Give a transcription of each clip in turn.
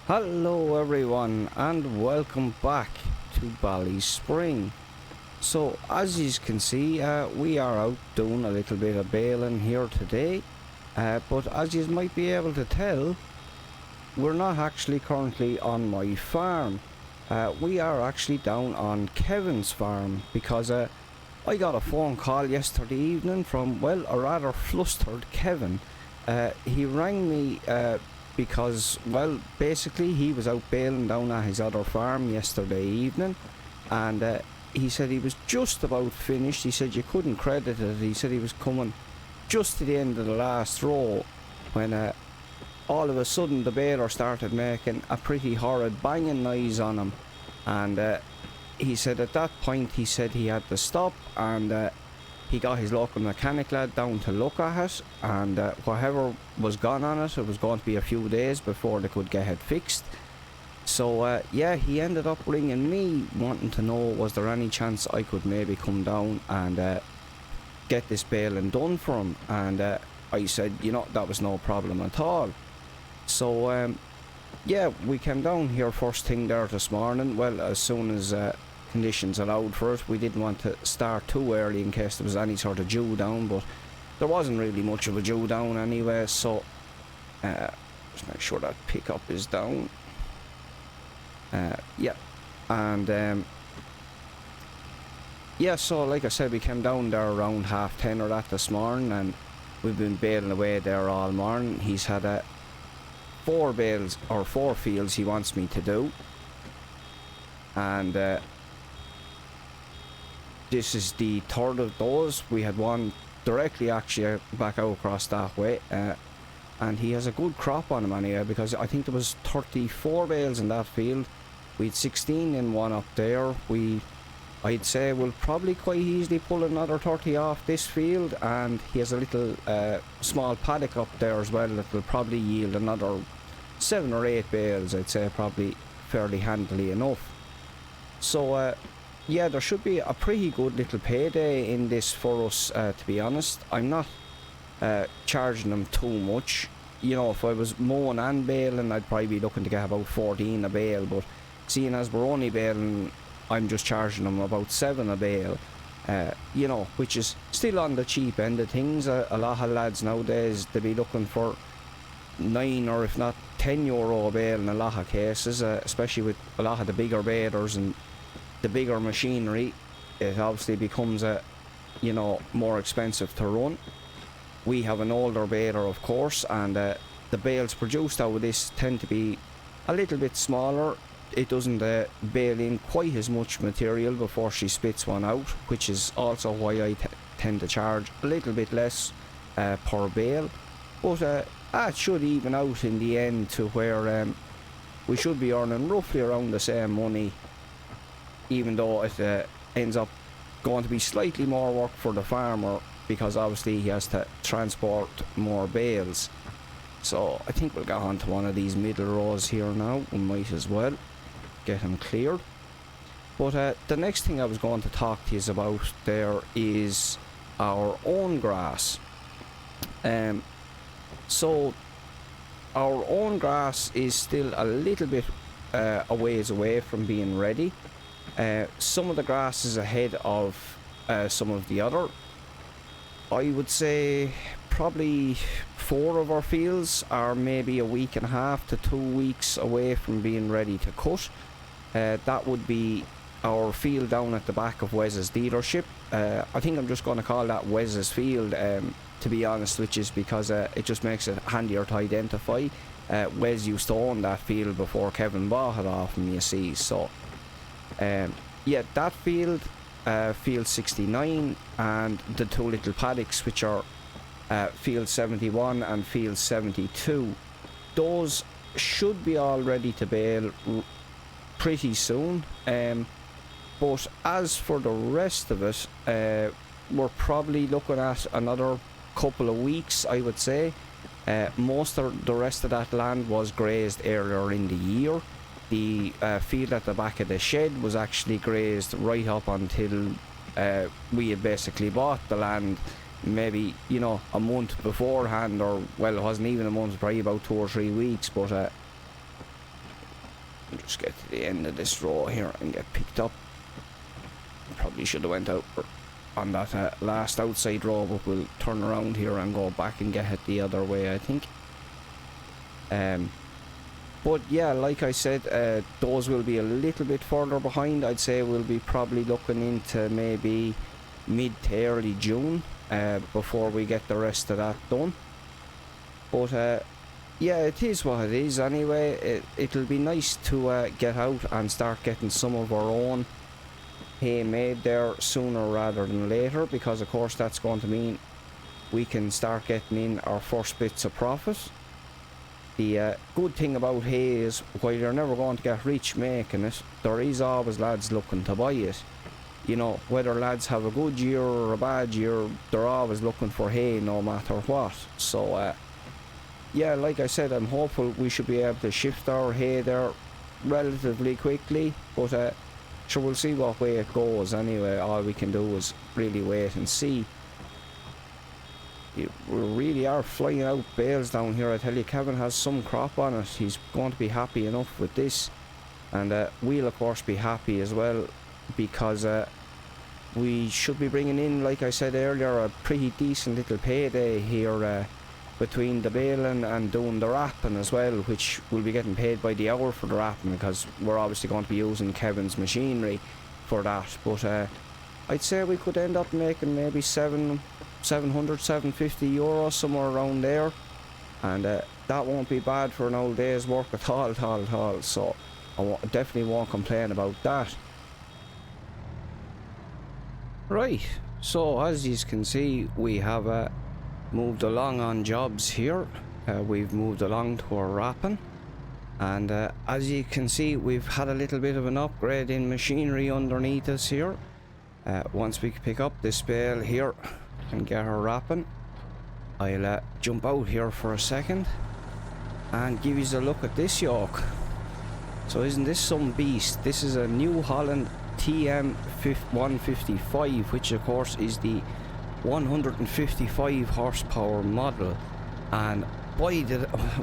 Hello everyone and welcome back to Bally Spring. So as you can see, we are out doing a little bit of baling here today, but as you might be able to tell, we're not actually currently on my farm. We are actually down on Kevin's farm because I got a phone call yesterday evening from, well, a rather flustered Kevin. He rang me because, well, basically he was out baling down at his other farm yesterday evening, and he said he was just about finished. He said you couldn't credit it. He said he was coming just to the end of the last row when all of a sudden the baler started making a pretty horrid banging noise on him, and he said at that point he said he had to stop, and he got his local mechanic lad down to look at it, and whatever was gone on it, it was going to be a few days before they could get it fixed. So yeah, he ended up ringing me wanting to know was there any chance I could maybe come down and get this baling done for him, and I said, you know, that was no problem at all. So yeah, we came down here first thing there this morning, well, as soon as conditions allowed for it. We didn't want to start too early in case there was any sort of dew down, but there wasn't really much of a dew down anyway, so just make sure that pickup is down. Yeah, and yeah, so like I said, we came down there around 10:30 or that this morning, and we've been baling away there all morning. He's had 4 bales or 4 fields he wants me to do, and this is the third of those. We had one directly actually back out across that way, and he has a good crop on him anyway, because I think there was 34 bales in that field. We had 16 in one up there. I'd say we'll probably quite easily pull another 30 off this field, and he has a little small paddock up there as well that will probably yield another 7 or 8 bales, I'd say, probably fairly handily enough. So yeah, there should be a pretty good little payday in this for us, to be honest. I'm not charging them too much. You know, if I was mowing and baling, I'd probably be looking to get about 14 a bale, but seeing as we're only baling, I'm just charging them about 7 a bale, you know, which is still on the cheap end of things. A lot of lads nowadays, they be looking for 9 or if not 10 euro a bale in a lot of cases, especially with a lot of the bigger balers and the bigger machinery. It obviously becomes you know, more expensive to run. We have an older baler, of course, and the bales produced out of this tend to be a little bit smaller. It doesn't bale in quite as much material before she spits one out, which is also why I tend to charge a little bit less per bale. But it should even out in the end to where we should be earning roughly around the same money, even though it ends up going to be slightly more work for the farmer, because obviously he has to transport more bales. So I think we'll get on to one of these middle rows here now. We might as well get him cleared. But the next thing I was going to talk to you about there is our own grass. So our own grass is still a little bit a ways away from being ready. Some of the grass is ahead of some of the other. I would say probably 4 of our fields are maybe a week and a half to 2 weeks away from being ready to cut. That would be our field down at the back of Wes's dealership. I think I'm just going to call that Wes's field, to be honest, which is because it just makes it handier to identify. Wes used to own that field before Kevin bought it off him, you see. So yeah, that field, field 69, and the 2 little paddocks, which are field 71 and field 72, those should be all ready to bale pretty soon. But as for the rest of it, we're probably looking at another couple of weeks, I would say. Most of the rest of that land was grazed earlier in the year. The field at the back of the shed was actually grazed right up until we had basically bought the land, maybe, you know, a month beforehand, or, well, it wasn't even a month, probably about 2 or 3 weeks, but Just get to the end of this row here and get picked up. Probably should have went out on that last outside row, but we'll turn around here and go back and get it the other way, I think. But yeah, like I said, those will be a little bit further behind. I'd say we'll be probably looking into maybe mid to early June before we get the rest of that done. But yeah, it is what it is anyway. It'll be nice to get out and start getting some of our own hay made there sooner rather than later, because of course that's going to mean we can start getting in our first bits of profit. The good thing about hay is, while you're never going to get rich making it, there is always lads looking to buy it. You know, whether lads have a good year or a bad year, they're always looking for hay no matter what. So yeah, like I said, I'm hopeful we should be able to shift our hay there relatively quickly, but sure, we'll see what way it goes anyway. All we can do is really wait and see. We really are flying out bales down here. I tell you, Kevin has some crop on it. He's going to be happy enough with this, and we'll of course be happy as well, because we should be bringing in, like I said earlier, a pretty decent little payday here between the baling and doing the wrapping as well, which will be getting paid by the hour for the wrapping, because we're obviously going to be using Kevin's machinery for that. But I'd say we could end up making maybe 700, 750 euros, somewhere around there, and that won't be bad for an old day's work at all, so I definitely won't complain about that. Right, so as you can see, we have moved along on jobs here. We've moved along to our wrapping, and as you can see, we've had a little bit of an upgrade in machinery underneath us here. Once we pick up this bale here and get her wrapping, I'll jump out here for a second and give you a look at this yoke. So isn't this some beast? This is a New Holland TM 155, which of course is the 155 horsepower model, and boy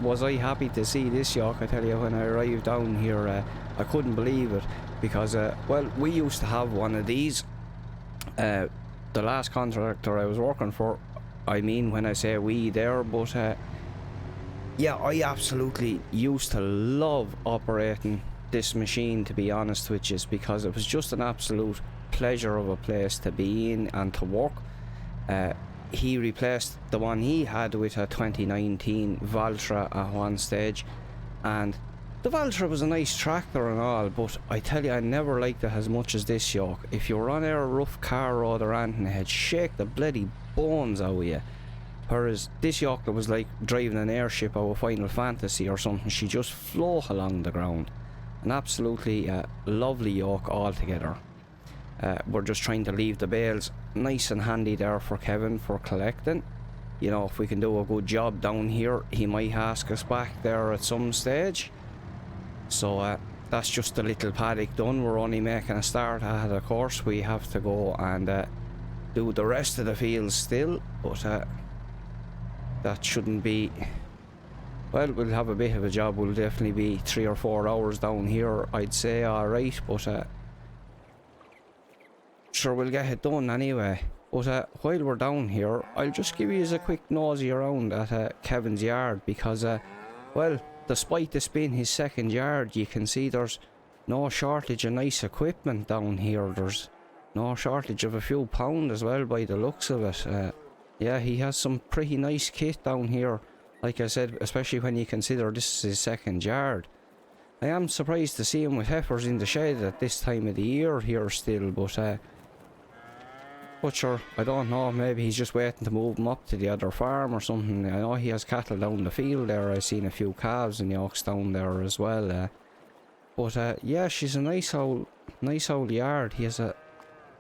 was I happy to see this yoke. I tell you, when I arrived down here, I couldn't believe it, because well, we used to have one of these. The last contractor I was working for, I mean when I say we there, but yeah, I absolutely used to love operating this machine, to be honest with you, because it was just an absolute pleasure of a place to be in and to work. He replaced the one he had with a 2019 Valtra at one stage, and the Valtra was a nice tractor and all, but I tell you, I never liked it as much as this yoke. If you were on a rough car road or anything, it'd shake the bloody bones out of you. Whereas this yoke, that was like driving an airship out of Final Fantasy or something. She just float along the ground. An absolutely lovely yoke altogether. We're just trying to leave the bales nice and handy there for Kevin for collecting. You know, if we can do a good job down here, he might ask us back there at some stage. So that's just a little paddock done. We're only making a start at it, of course. We have to go and do the rest of the fields still, but that shouldn't be... Well, we'll have a bit of a job. We'll definitely be 3 or 4 hours down here, I'd say, alright, but sure, we'll get it done anyway. But while we're down here, I'll just give you a quick nosy around at Kevin's yard, because well, despite this being his second yard, you can see there's no shortage of nice equipment down here. There's no shortage of a few pound as well, by the looks of it. Yeah, he has some pretty nice kit down here, like I said, especially when you consider this is his second yard. I am surprised to see him with heifers in the shed at this time of the year here still, but sure, I don't know, maybe he's just waiting to move them up to the other farm or something. I know he has cattle down the field there. I've seen a few calves and yokes down there as well. But yeah, she's a nice old yard. He has a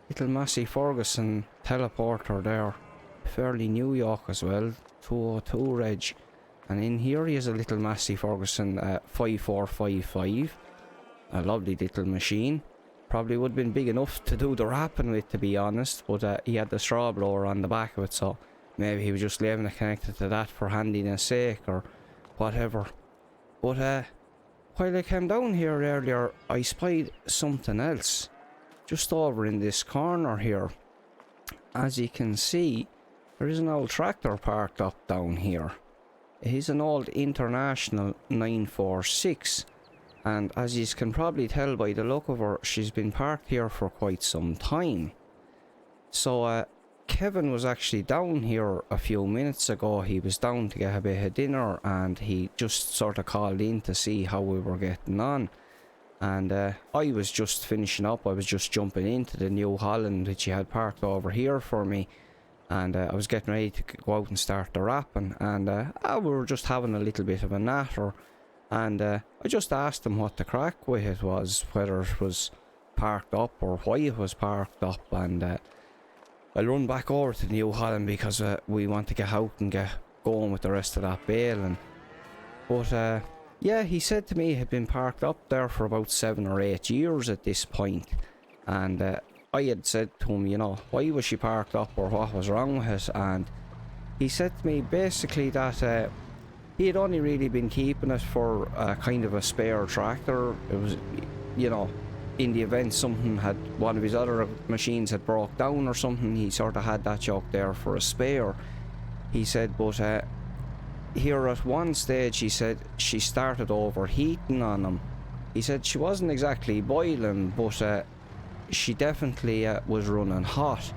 little Massey Ferguson teleporter there, fairly new yoke as well, 202 reg. And in here he has a little Massey Ferguson 5455, a lovely little machine. Probably would have been big enough to do the wrapping with, to be honest, but he had the straw blower on the back of it, so maybe he was just leaving it connected to that for handiness sake or whatever. But while I came down here earlier, I spied something else. Just over in this corner here. As you can see, there is an old tractor parked up down here. It is an old International 946. And as you can probably tell by the look of her, she's been parked here for quite some time. So Kevin was actually down here a few minutes ago. He was down to get a bit of dinner and he just sort of called in to see how we were getting on. And I was just finishing up. I was just jumping into the New Holland which he had parked over here for me. And I was getting ready to go out and start the wrapping. And we were just having a little bit of a natter. And I just asked him what the crack with it was, whether it was parked up or why it was parked up. And I'll run back over to New Holland because we want to get out and get going with the rest of that baling. But yeah, he said to me it had been parked up there for about 7 or 8 years at this point. And I had said to him, you know, why was she parked up or what was wrong with it? And he said to me basically that he had only really been keeping it for kind of a spare tractor. It was, you know, in the event something had, one of his other machines had broke down or something, he sort of had that joke there for a spare. He said, but here at one stage, he said she started overheating on him. He said she wasn't exactly boiling, but she definitely was running hot.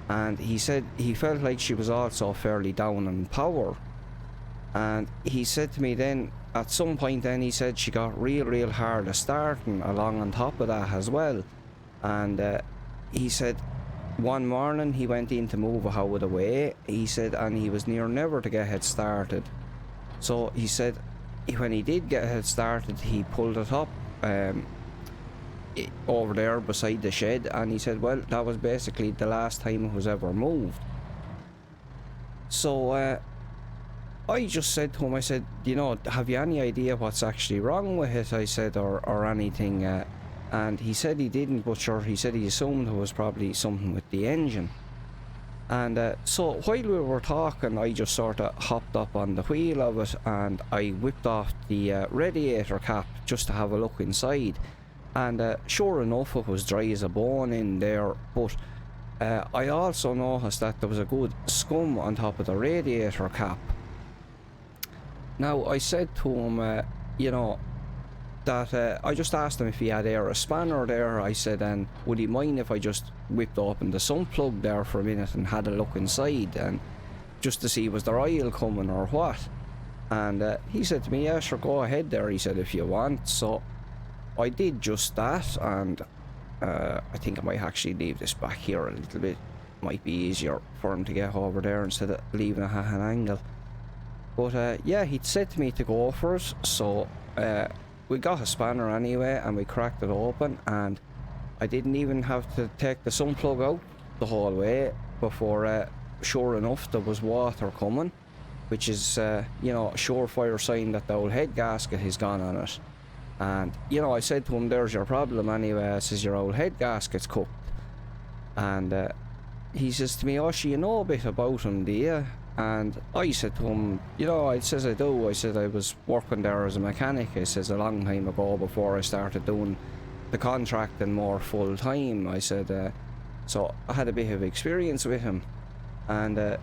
And he said he felt like she was also fairly down in power. And he said to me then, at some point then, he said she got real hard at starting along on top of that as well. And he said one morning he went in to move a how of the way, he said, and he was near never to get it started. So he said when he did get it started, he pulled it up over there beside the shed, and he said, well, that was basically the last time it was ever moved. So I just said to him, I said, you know, have you any idea what's actually wrong with it? I said, or anything. And he said he didn't, but sure, he said he assumed it was probably something with the engine. And so while we were talking, I just sort of hopped up on the wheel of it and I whipped off the radiator cap just to have a look inside. And sure enough, it was dry as a bone in there. But I also noticed that there was a good scum on top of the radiator cap. Now, I said to him, you know, that I just asked him if he had a spanner there. I said, and would he mind if I just whipped open the sun plug there for a minute and had a look inside, and just to see was there oil coming or what? And he said to me, yeah, sure, go ahead there, he said, if you want. So I did just that, and I think I might actually leave this back here a little bit. Might be easier for him to get over there instead of leaving it at an angle. But yeah, he'd said to me to go for it, so we got a spanner anyway and we cracked it open, and I didn't even have to take the sun plug out the whole way before sure enough there was water coming, which is you know, a surefire sign that the old head gasket has gone on it. And you know, I said to him, there's your problem anyway. I says, your old head gasket's cooked. And he says to me, oh, you know a bit about him, do you? And I said to him, you know, I says I do. I said I was working there as a mechanic, I says, a long time ago before I started doing the contracting more full time. I said, so I had a bit of experience with him. And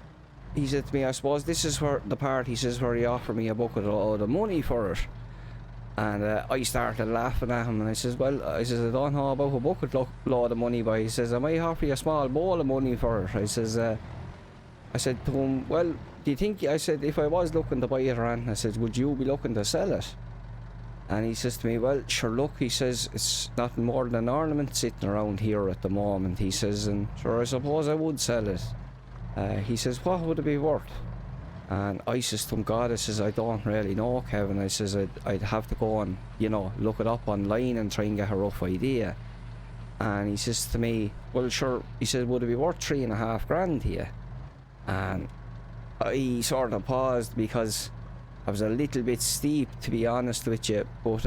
he said to me, I suppose this is where the part, he says, where he offered me a bucket of money for it. And I started laughing at him, and I says, well, I says, I don't know about a bucket load of money, but he says, I might offer you a small bowl of money for it. I says, I said to him, well, do you think, I said, if I was looking to buy it around, I said, would you be looking to sell it? And he says to me, well, sure, look, he says, it's nothing more than an ornament sitting around here at the moment. He says, and sure, I suppose I would sell it. He says, what would it be worth? And I says to him, God, I says, I don't really know, Kevin. I says, I'd have to go and, you know, look it up online and try and get a rough idea. And he says to me, well, sure, he said, would it be worth 3.5 grand to you? And I sort of paused because I was a little bit steep, to be honest with you. But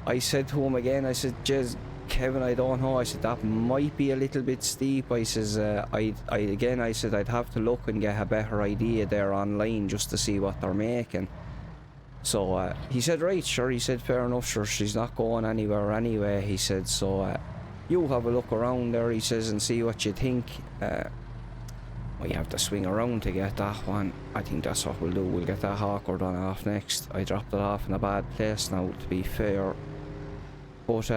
I said to him again, I said, Jez, Kevin, I don't know. I said, that might be a little bit steep. I says, I said, I'd have to look and get a better idea there online just to see what they're making. So he said, right, sure, he said, fair enough, sure, she's not going anywhere anyway, he said, so you have a look around there, he says, and see what you think. We have to swing around to get that one. I think that's what we'll do. We'll get that hawker done off next. I dropped it off in a bad place now, to be fair. But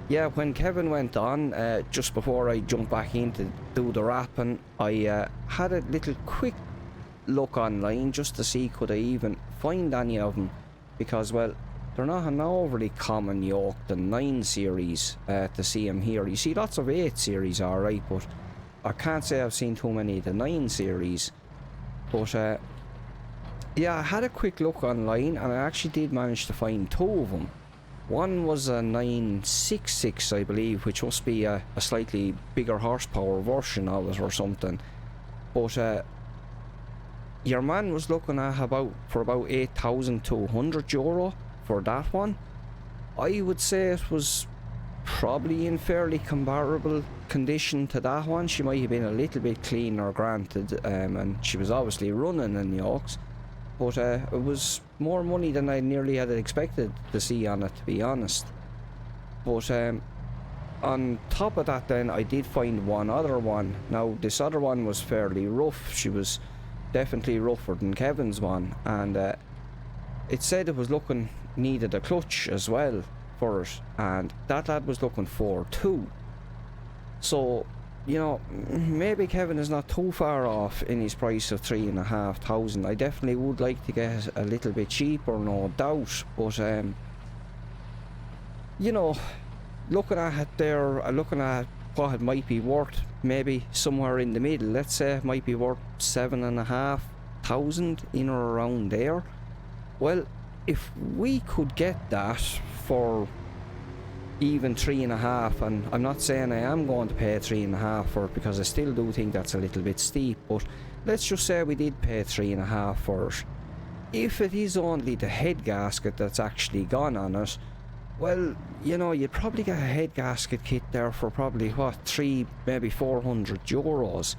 yeah, when Kevin went on, just before I jumped back in to do the wrapping, I had a little quick look online just to see could I even find any of them, because, well, they're not an overly common yoke, the 9 series, to see them here. You see lots of 8 series, alright, but I can't say I've seen too many of the 9 series. But yeah, I had a quick look online and I actually did manage to find 2 of them. One was a 966, I believe, which must be a slightly bigger horsepower version of it or something. But your man was looking at about 8,200 euro for that one. I would say it was probably in fairly comparable condition to that one. She might have been a little bit cleaner, granted, and she was obviously running in yokes, but it was more money than I nearly had expected to see on it, to be honest. But on top of that then, I did find one other one. Now this other one was fairly rough. She was definitely rougher than Kevin's one, and it said it was needed a clutch as well for it, and that lad was looking for 2. So, you know, maybe Kevin is not too far off in his price of 3,500. I definitely would like to get a little bit cheaper, no doubt, but you know, looking at it there, looking at what it might be worth, maybe somewhere in the middle. Let's say it might be worth 7,500, in or around there. Well, if we could get that for even 3.5, and I'm not saying I am going to pay 3.5 for it, because I still do think that's a little bit steep, but let's just say we did pay 3.5 for it. If it is only the head gasket that's actually gone on it, well, you know, you'd probably get a head gasket kit there for probably, what, 3, maybe 400 euros.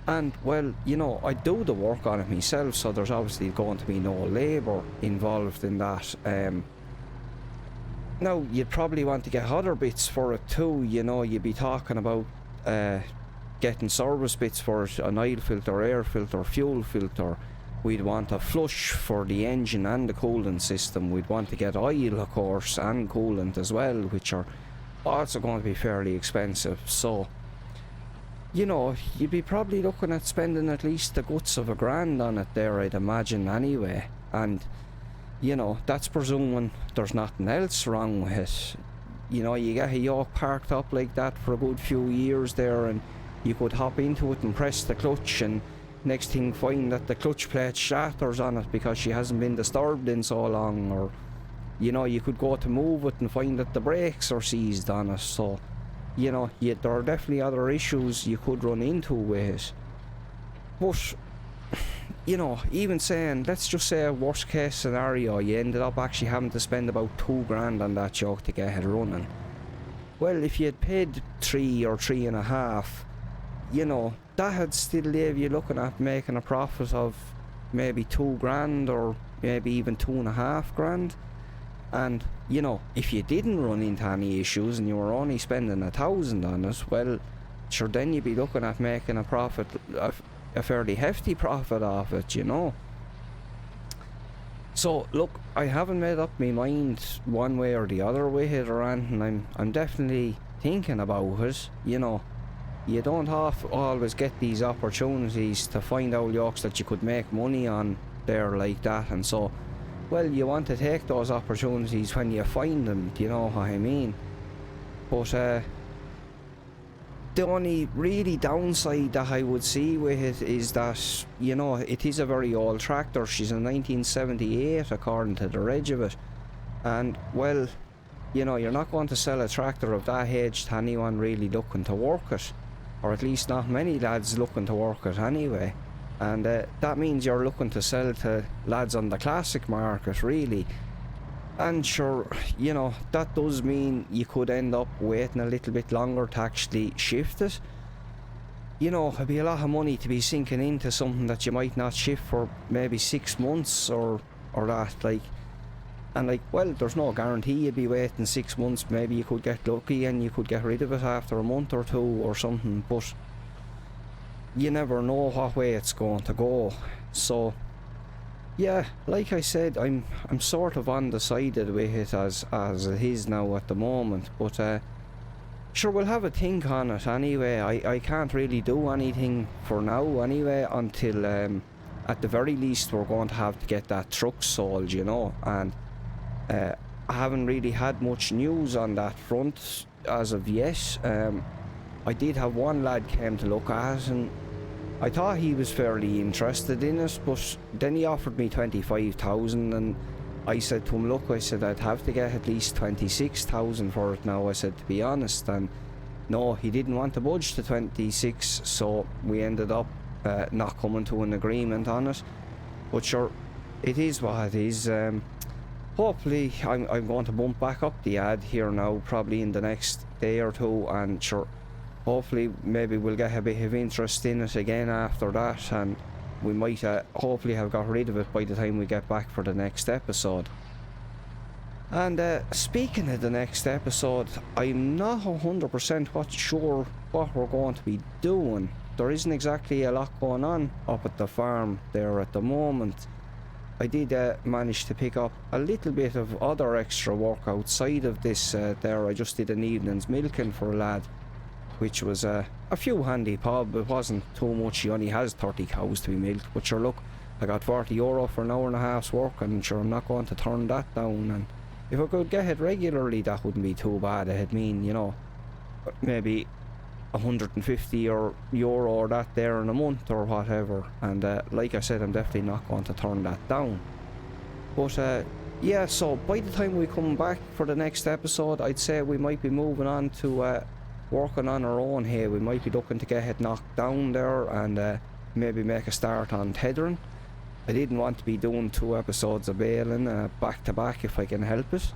And, well, you know, I do the work on it myself, so there's obviously going to be no labour involved in that. Now, you'd probably want to get other bits for it too, you know. You'd be talking about getting service bits for it, an oil filter, air filter, fuel filter. We'd want a flush for the engine and the coolant system. We'd want to get oil, of course, and coolant as well, which are also going to be fairly expensive. So, you know, you'd be probably looking at spending at least the guts of $1,000 on it there, I'd imagine, anyway. And, you know, that's presuming there's nothing else wrong with it. You know, you get a yoke parked up like that for a good few years there, and you could hop into it and press the clutch, and next thing find that the clutch plate shatters on it because she hasn't been disturbed in so long. Or, you know, you could go to move it and find that the brakes are seized on it. So, you know, there are definitely other issues you could run into with it. But, you know, even saying, let's just say a worst case scenario, you ended up actually having to spend about $2,000 on that yoke to get it running. Well, if you had paid 3 or 3.5, you know, that had still leave you looking at making a profit of maybe $2,000 or maybe even $2,500. And, you know, if you didn't run into any issues and you were only spending $1,000 on it, well, sure, then you'd be looking at making a profit, a fairly hefty profit off it, you know. So, look, I haven't made up my mind one way or the other with it or anything. I'm definitely thinking about it, you know. You don't always get these opportunities to find out yokes that you could make money on there like that, and so, well, you want to take those opportunities when you find them, do you know what I mean? But the only really downside that I would see with it is that, you know, it is a very old tractor. She's a 1978 according to the reg of it, and, well, you know, you're not going to sell a tractor of that age to anyone really looking to work it, or at least not many lads looking to work it anyway. And that means you're looking to sell to lads on the classic market, really. And sure, you know, that does mean you could end up waiting a little bit longer to actually shift it. You know, it'd be a lot of money to be sinking into something that you might not shift for maybe 6 months, or or that, like. And like, well, there's no guarantee you'd be waiting 6 months. Maybe you could get lucky and you could get rid of it after a month or two or something, but you never know what way it's going to go. So yeah, like I said, I'm sort of undecided with it as it is now at the moment, but sure, we'll have a think on it anyway. I can't really do anything for now anyway until at the very least we're going to have to get that truck sold, you know. And I haven't really had much news on that front as of yet. I did have one lad came to look at it, and I thought he was fairly interested in it, but then he offered me 25,000, and I said to him, look, I said I'd have to get at least 26,000 for it now, I said, to be honest. And no, he didn't want to budge to 26, so we ended up not coming to an agreement on it. But sure, it is what it is. Hopefully I'm going to bump back up the ad here now, probably in the next day or two, and sure, hopefully maybe we'll get a bit of interest in it again after that, and we might hopefully have got rid of it by the time we get back for the next episode. And speaking of the next episode, I'm not 100% sure what we're going to be doing. There isn't exactly a lot going on up at the farm there at the moment. I did manage to pick up a little bit of other extra work outside of this there. I just did an evening's milking for a lad, which was a few handy bob. It wasn't too much. He only has 30 cows to be milked, but sure, look, I got €40 for an hour and a half's work, and sure, I'm not going to turn that down. And if I could get it regularly, that wouldn't be too bad. It'd mean, you know, maybe 150 or euro or that there in a month or whatever. And like I said, I'm definitely not going to turn that down. But yeah, so by the time we come back for the next episode, I'd say we might be moving on to working on our own here. We might be looking to get it knocked down there and maybe make a start on tethering. I didn't want to be doing 2 episodes of baling back to back if I can help it.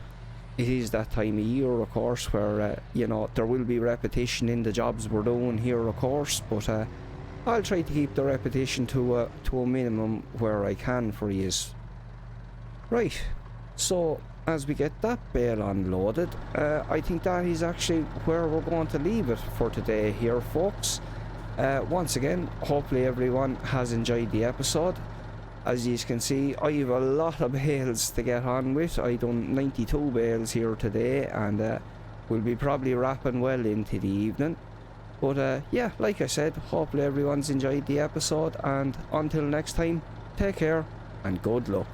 It is that time of year, of course, where you know, there will be repetition in the jobs we're doing here, of course, but I'll try to keep the repetition to a minimum where I can for yous. Right, so as we get that bale unloaded, I think that is actually where we're going to leave it for today here, folks. Once again, hopefully everyone has enjoyed the episode. As you can see, I have a lot of bales to get on with. I done 92 bales here today, and we'll be probably wrapping well into the evening. But yeah, like I said, hopefully everyone's enjoyed the episode, and until next time, take care and good luck.